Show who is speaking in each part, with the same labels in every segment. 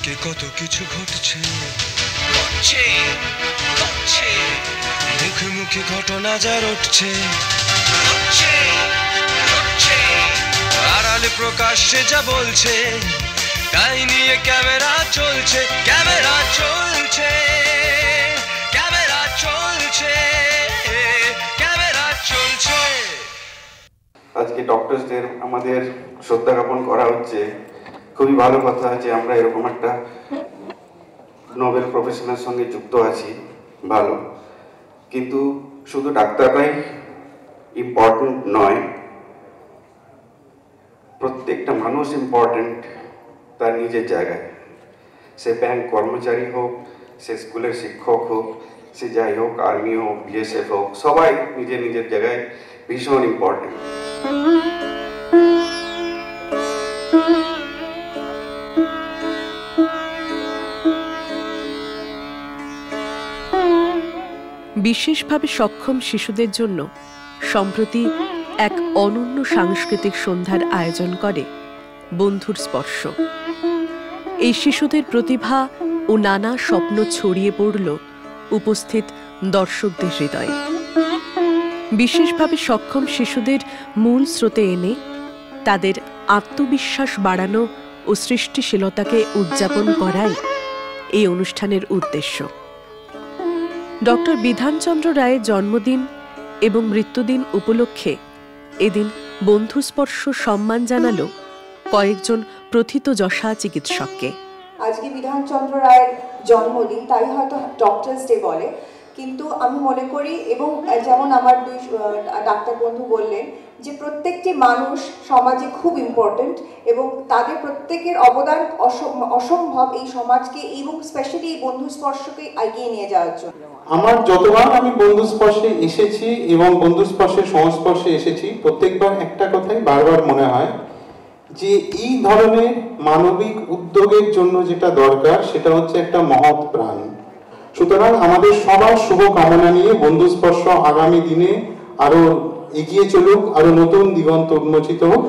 Speaker 1: চারিদিকে কত কিছু ঘটছে, মুখে মুখে ঘটনা যা রটছে, আড়ালে প্রকাশ্যে যা বলছে, তাই নিয়ে ক্যামেরা চলছে, ক্যামেরা চলছে, ক্যামেরা চলছে, ক্যামেরা চলছে।
Speaker 2: আজকে ডক্টরস ডে আমাদের শ্রদ্ধা জ্ঞাপন করা হচ্ছে। খুবই ভালো কথা যে আমরা এরকম একটা নোবেল প্রফেশনের সঙ্গে যুক্ত আছি, ভালো। কিন্তু শুধু ডাক্তাররাই ইম্পর্টেন্ট নয়, প্রত্যেকটা মানুষ ইম্পর্টেন্ট তার নিজের জায়গায়। সে ব্যাংক কর্মচারী হোক, সে স্কুলের শিক্ষক হোক, সে যাই হোক, আর্মি হোক, বিএসএফ হোক, সবাই নিজের নিজের জায়গায় ভীষণ ইম্পর্টেন্ট।
Speaker 3: বিশেষভাবে সক্ষম শিশুদের জন্য সম্প্রতি এক অনন্য সাংস্কৃতিক সন্ধ্যার আয়োজন করে বন্ধুর স্পর্শ। এই শিশুদের প্রতিভা ও নানা স্বপ্ন ছড়িয়ে পড়ল উপস্থিত দর্শকদের হৃদয়ে। বিশেষভাবে সক্ষম শিশুদের মূল স্রোতে এনে তাদের আত্মবিশ্বাস বাড়ানো ও সৃষ্টিশীলতাকে উদযাপন করাই এই অনুষ্ঠানের উদ্দেশ্য। ডক্টর বিধানচন্দ্র রায়ের জন্মদিন এবং মৃত্যুদিন উপলক্ষে এদিন বন্ধুস্পর্শ সম্মান জানালো কয়েকজন প্রথিতযশা চিকিৎসককে।
Speaker 4: আজকে বিধানচন্দ্র রায়ের জন্মদিন, তাই হয়তো ডক্টরস ডে বলে, কিন্তু আমি মনে করি, এবং যেমন আমার দুই ডাক্তার বন্ধু বললেন, যে প্রত্যেকটি মানুষ সমাজে খুব ইম্পর্টেন্ট এবং তাদের প্রত্যেকের অবদান অসম্ভব এই সমাজকে এবং স্পেশালি এই বন্ধুস্পর্শকে এগিয়ে নিয়ে যাওয়ার জন্য।
Speaker 5: আমার যতবার আমি বন্ধুস্পর্শে এসেছি এবং বন্ধুস্পর্শের সংস্পর্শে এসেছি, প্রত্যেকবার একটা কথাই বারবার মনে হয় যে এই ধরনের মানবিক উদ্যোগের জন্য যেটা দরকার সেটা হচ্ছে একটা মহৎ প্রাণ। সুতরাং আমাদের সবার শুভ কামনা নিয়ে বন্ধুস্পর্শ আগামী দিনে আরো এগিয়ে চলুক, আরো নতুন দিগন্ত উন্মোচিত হোক।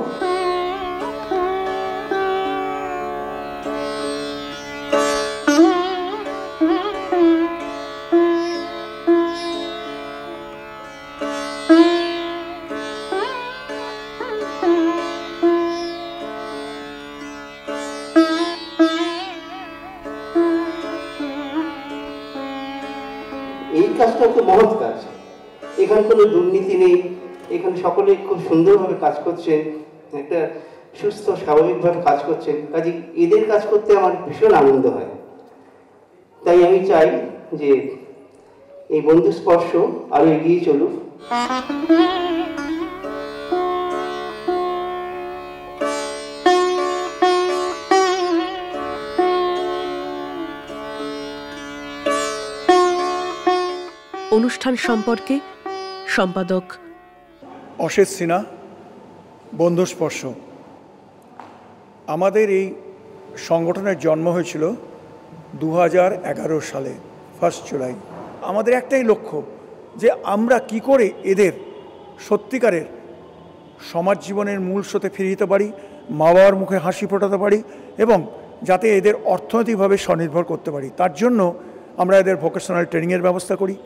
Speaker 6: এই কাজটা তো মহৎ কাজ, এখানে কোনো দুর্নীতি নেই, এখানে সকলে খুব সুন্দরভাবে কাজ করছেন, একটা সুস্থ স্বাভাবিকভাবে কাজ করছেন, কাজে এদের কাজ করতে আমার ভীষণ আনন্দ হয়। তাই আমি চাই যে এই বন্ধুস্পর্শ আরো এগিয়ে চলুক।
Speaker 3: অনুষ্ঠান সম্পর্কে সম্পাদক
Speaker 7: অশেষ সিনহা। বন্ধুস্পর্শ আমাদের এই সংগঠনের জন্ম হয়েছিল 2011 সালে 1 জুলাই। আমাদের একটাই লক্ষ্য যে আমরা কি করে এদের সত্যিকারের সমাজ জীবনের মূল স্রোতে ফিরিয়ে দিতে পারি, মা বাবার মুখে হাসি ফোটাতে পারি এবং যাতে এদের অর্থনৈতিকভাবে স্বনির্ভর করতে পারি। তার জন্য আমরা এদের ভোকেশনাল ট্রেনিংয়ের ব্যবস্থা করি,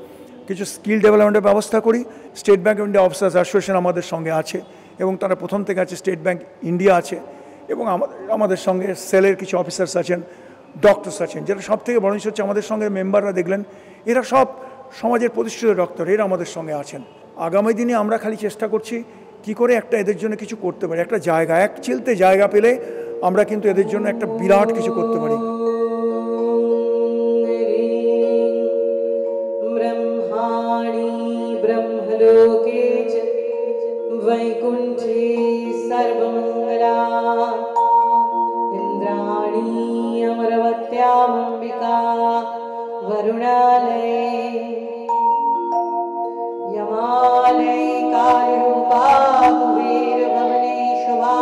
Speaker 7: কিছু স্কিল ডেভেলপমেন্টের ব্যবস্থা করি। State bank of India officers association আমাদের সঙ্গে আছে এবং তারা প্রথম থেকে আছে, স্টেট ব্যাঙ্ক ইন্ডিয়া আছে এবং আমাদের সঙ্গে সেলের কিছু অফিসার্স আছেন, ডক্টরস আছেন। যেটা সব থেকে বড় জিনিস হচ্ছে আমাদের সঙ্গে মেম্বাররা দেখলেন এরা সব সমাজের প্রতিষ্ঠিত ডক্টর, এরা আমাদের সঙ্গে আছেন। আগামী দিনে আমরা খালি চেষ্টা করছি কি করে একটা এদের জন্য কিছু করতে পারি, একটা জায়গা, এক চিলতে জায়গা পেলে আমরা কিন্তু এদের জন্য একটা বিরাট কিছু করতে পারি।
Speaker 8: ब्रह्मलोके च वैकुण्ठे सर्वमङ्गला इन्द्राणी अमरवत्यामम्बिका वरुणालये यमालये कालरूपा कुबेरभवने शुभा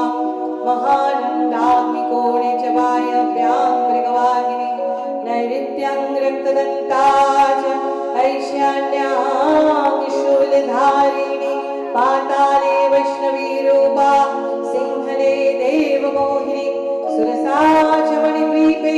Speaker 8: महानन्दाग्निकोणे च वायव्यां मृगवाहिनी नैऋत्यां रक्तदन्ता च ऐशान्यां शूलधारिणी पाताले वैष्णवी रूपा सिंहले देवमोहिनी सुरसा च मणिद्वीपे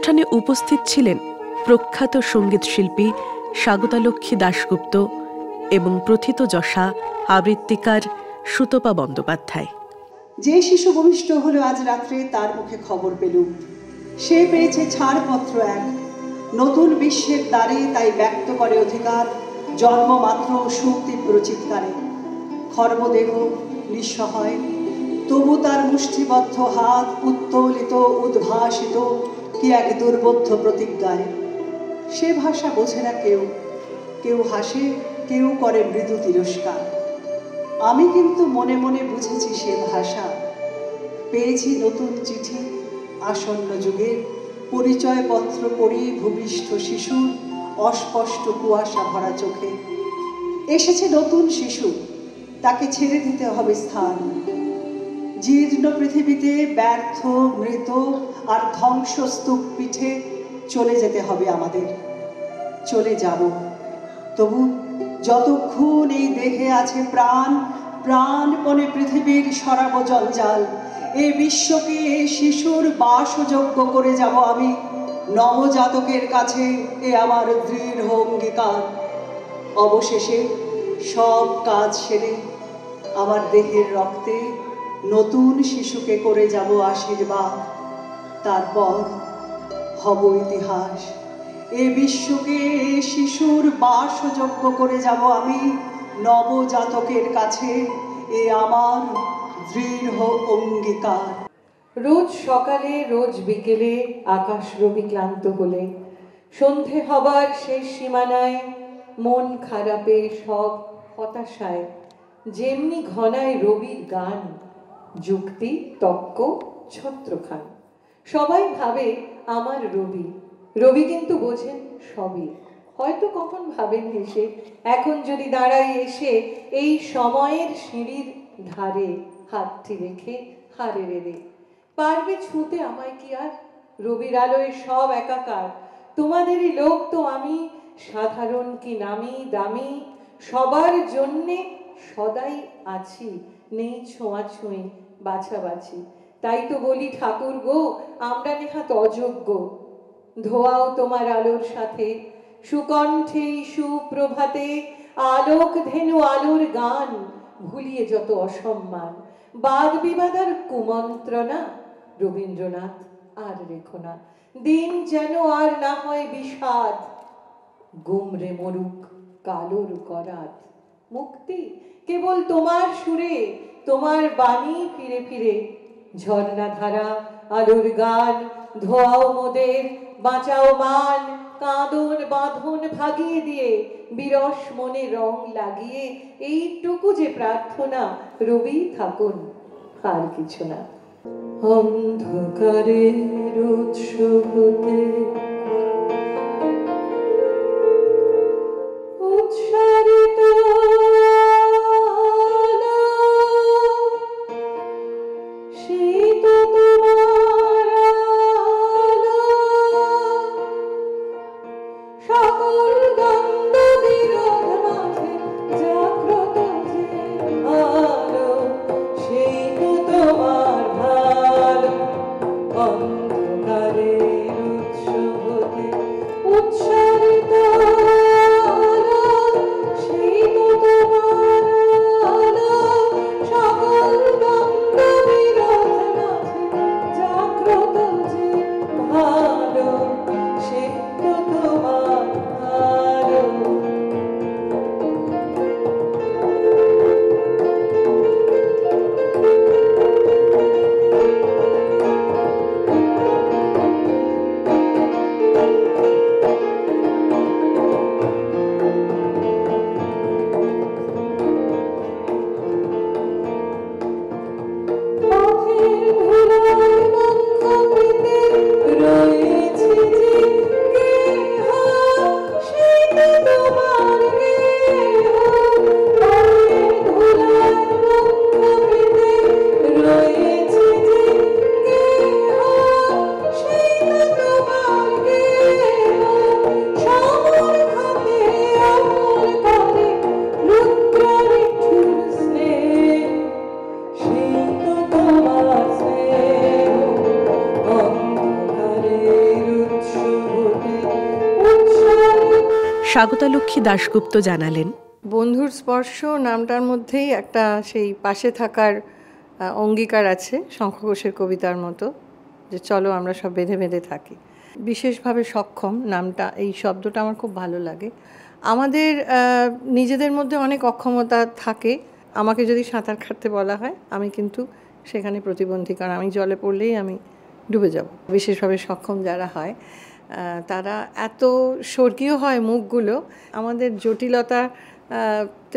Speaker 3: অনুষ্ঠানে উপস্থিত ছিলেন প্রখ্যাত সঙ্গীত শিল্পী স্বাগতালক্ষ্মী দাশগুপ্ত এবং প্রথিতযশা আবৃত্তিকার সুতপা বন্দ্যোপাধ্যায়।
Speaker 9: যে শিশু ভূমিষ্ঠ হলো আজ রাত্রে, তার মুখে খবর পেলুম সে পেয়েছে ছাড়পত্র এক নতুন বিশ্বের দ্বারে, তাই ব্যক্ত করে অধিকার জন্মমাত্র সুতীব্র চিৎকারে। খর্বদেহ নিঃসহায়, তবু তার মুষ্টিবদ্ধ হাত উত্তোলিত উদ্ভাসিত কি এক দুর্বোধ্য প্রতিজ্ঞায়। সে ভাষা বোঝে না কেউ, কেউ হাসে, কেউ করে মৃদু তিরস্কার। আমি কিন্তু মনে মনে বুঝেছি সে ভাষা। পেয়েছি নতুন চিঠি আসন্ন যুগের, পরিচয়পত্র পড়ি ভূমিষ্ঠ শিশুর অস্পষ্ট কুয়াশা ভরা চোখে। এসেছে নতুন শিশু, তাকে ছেড়ে দিতে হবে স্থান। জীর্ণ পৃথিবীতে ব্যর্থ মৃত আর ধ্বংসস্তূপ পিঠে চলে যেতে হবে আমাদের। চলে যাব, তবু যতক্ষণ এই দেহে আছে প্রাণ, প্রাণপণে পৃথিবীর সরাব জঞ্জাল। এই বিশ্বকে শিশুর বাসযোগ্য করে যাব আমি, নবজাতকের কাছে এ আমার দৃঢ় অঙ্গীকার। অবশেষে সব কাজ সেরে আমার দেহের রক্তে নতুন শিশুকে করে যাব আশীর্বাদ। তারপর হব ইতিহাস। এ বিশ্বকে শিশুর বাসযোগ্য করে যাব আমি, নবজাতকের কাছে এ আমার দৃঢ় অঙ্গীকার।
Speaker 8: রোজ সকালে রোজ বিকেলে আকাশ রবি ক্লান্ত হলে, সন্ধে হবার শেষ সীমানায় মন খারাপে সব হতাশায় যেমনি ঘনায় রবির গান, যুক্তি তক্ক ছত্রখান। সবাই ভাবে আমার রবি, রবি কিন্তু বোঝেন সবই। হয়তো কখন ভাবেন হেসে, এখন যদি দাঁড়াই এসে এই সময়ের সিঁড়ির ধারে হাতটি রেখে হারে রেড়ে, পারবে ছুঁতে আমায় কি আর? রবির আলোয় সব একাকার, তোমাদেরই লোক তো আমি, সাধারণ কি নামি দামি, সবার জন্যে সদাই আছি, নেই ছোঁয়াছুঁই বাছাবাছি। তাই তো বলি ঠাকুর গো, আমরা নেহাত অযোগ্য। ধোয়াও তোমার আলোর সাথে, সুকণ্ঠে সুপ্রভাতে আলোক ধেনু আলোর গান, ভুলিয়ে যত অসম্মান বাদ বিবাদ আর কুমন্ত্রণা। রবীন্দ্রনাথ আর রেখো না, দিন যেন আর না হয় বিষাদ, গুমরে মরুক কালোর করাত। মুক্তি কেবল তোমার সুরে, তোমার বাণী ফিরে ফিরে, ঝর্ণা ধারা আলোর গান, ধোয়াও মোদের বাঁচাও মান, কাঁদন বাঁধন ভাগিয়ে দিয়ে বিরস মনে রং লাগিয়ে, এইটুকু যে প্রার্থনা, রবি থাকুন আর কিছু না। অন্ধকারের উৎস হতে উৎসারিত শীত তোমার সকল দ্বন্দ্ব বিরোধ মাঝে জাগ্রত যে আলো, সেই তো তোমার ভালো। অন্ধকারের উৎস
Speaker 3: স্বাগতালক্ষ্মী দাশগুপ্ত জানালেন,
Speaker 8: বন্ধুর স্পর্শ নামটার মধ্যেই একটা সেই পাশে থাকার অঙ্গীকার আছে, শঙ্খ ঘোষের কবিতার মতো, যে চলো আমরা সব বেঁধে বেঁধে থাকি। বিশেষভাবে সক্ষম নামটা, এই শব্দটা আমার খুব ভালো লাগে। আমাদের নিজেদের মধ্যে অনেক অক্ষমতা থাকে। আমাকে যদি সাঁতার কাটতে বলা হয়, আমি কিন্তু সেখানে প্রতিবন্ধী, কারণ আমি জলে পড়লেই আমি ডুবে যাব। বিশেষভাবে সক্ষম যারা হয় তারা এত স্বর্গীয় হয় মুখগুলো। আমাদের জটিলতা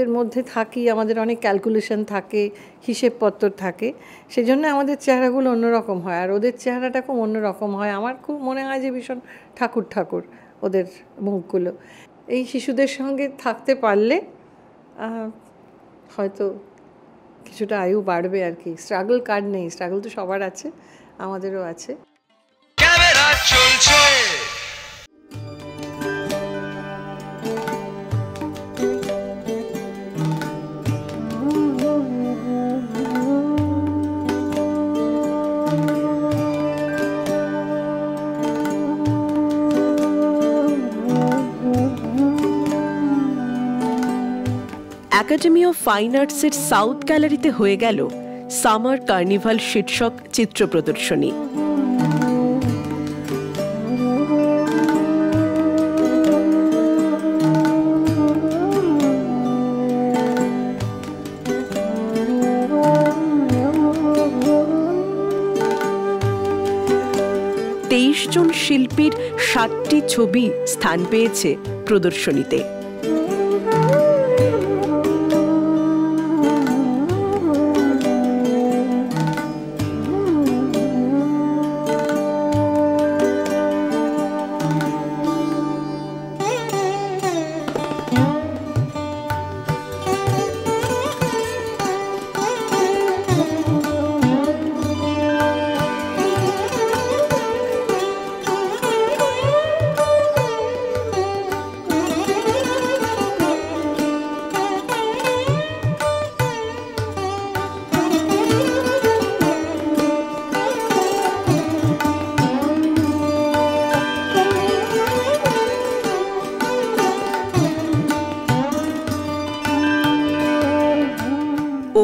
Speaker 8: এর মধ্যে থাকি, আমাদের অনেক ক্যালকুলেশন থাকে, হিসেবপত্র থাকে, সেজন্য আমাদের চেহারাগুলো অন্যরকম হয়, আর ওদের চেহারাটা খুব অন্যরকম হয়। আমার খুব মনে হয় যে ভীষণ ঠাকুর ঠাকুর ওদের মুখগুলো। এই শিশুদের সঙ্গে থাকতে পারলে হয়তো কিছুটা আয়ু বাড়বে আর কি। স্ট্রাগল কার নেই, স্ট্রাগল তো সবার আছে, আমাদেরও আছে।
Speaker 1: ক্যামেরা চলছে।
Speaker 3: একাডেমি অফ ফাইন আর্টসের সাউথ গ্যালারিতে হয়ে গেল সামার কার্নিভাল শীর্ষক চিত্র প্রদর্শনী। জন শিল্পীর 60টি ছবি স্থান পেয়েছে প্রদর্শনীতে।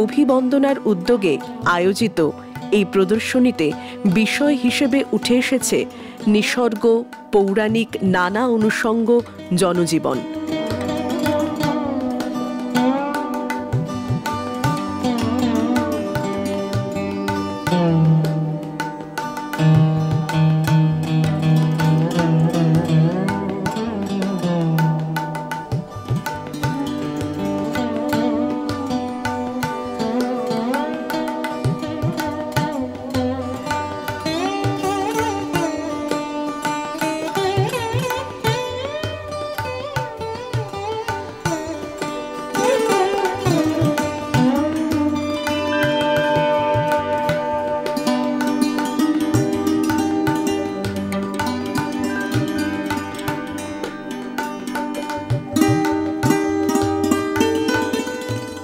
Speaker 3: অভিবন্দনার উদ্যোগে আয়োজিত এই প্রদর্শনীতে বিষয় হিসেবে উঠে এসেছে নিসর্গ, পৌরাণিক নানা অনুষঙ্গ, জনজীবন।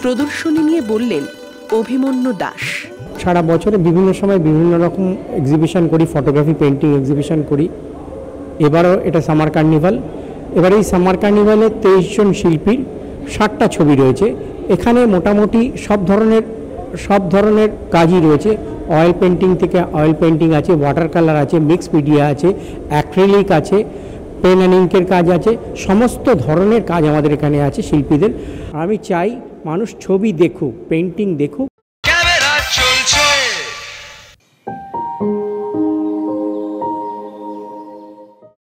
Speaker 3: প্রদর্শনী নিয়ে বললেন অভিমন্যু দাস।
Speaker 10: সারা বছরে বিভিন্ন সময় বিভিন্ন রকম এক্সিবিশন করি, ফটোগ্রাফি, পেন্টিং এক্সিবিশন করি। এবারও এটা সামার কার্নিভাল। এবার এই সামার কার্নিভালে 23 জন শিল্পীর 60টা ছবি রয়েছে। এখানে মোটামুটি সব ধরনের কাজই রয়েছে। অয়েল পেন্টিং থেকে অয়েল পেন্টিং আছে, ওয়াটার কালার আছে, মিক্স মিডিয়া আছে, অ্যাক্রিলিক আছে, পেন অ্যান্ড ইঙ্কের কাজ আছে, সমস্ত ধরনের কাজ আমাদের এখানে আছে শিল্পীদের। আমি চাই মানুষ ছবি দেখুক, পেন্টিং দেখুক,